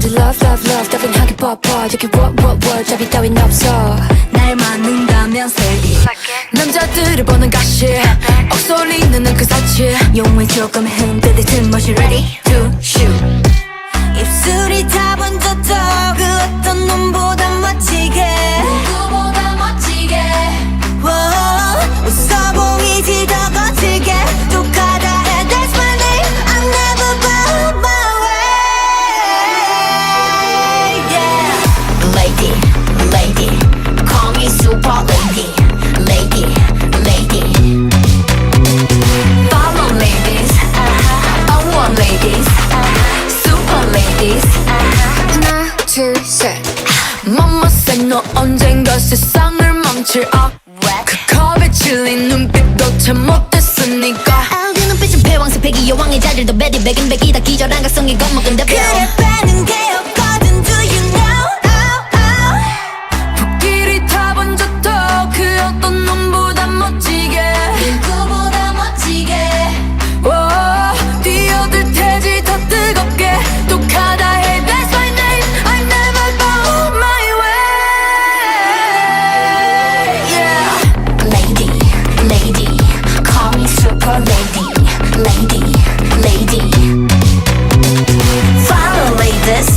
모두 love love love 따분하게 뻗어 여기 what 잡이 따윈 없어 날 맞는다면 say it 남자들을 보는 가시 억소리는 그 사치 용을 조금 흔들릴 틈없이 ready to shoot 입술이 다 번졌어 그 어떤 놈보다 멋지게 누구보다 멋지게 웃어 보이지 더 거칠게 독하다 해 That's my name I'm never bow my way yeah. Lady, lady Call me super lady Lady, lady Follow ladies I want ladies Super ladies 하나 둘셋 Mama said 너 언젠가 세상을 멈출 그 컵에 질린 눈빛도 참 못했으니까 알게 눈빛은 패왕색 패기 여왕의 자질도 베리 백인 백이다 기절한 각성이 겁먹은 대표 그래 빼는 게 없거든 Do you know 불길이 다 번졌어 그 어떤 놈보다 멋지게 누구보다 멋지게 뛰어들 테지 더 뜨겁게 독하다 해 That's my name I never bow my way yeah. Lady, lady Call me super lady Lady, lady Follow ladies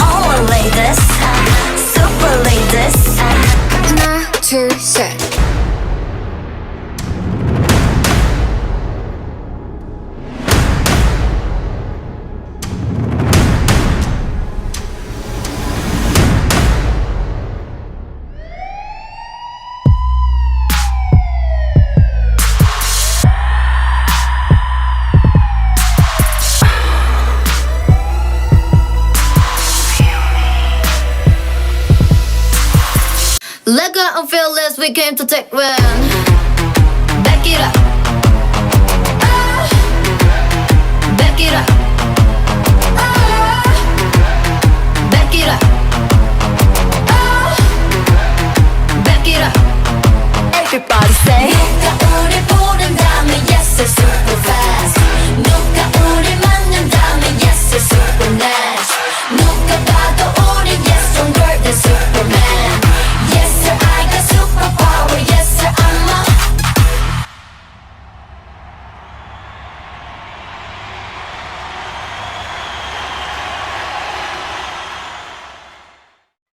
All ladies Super ladies 하나 둘셋 Let go and fearless, we came to take win. Back it up. Back it up. Back it up. Back it up. Everybody say. 누가 우리 부른다면 yes, it's super.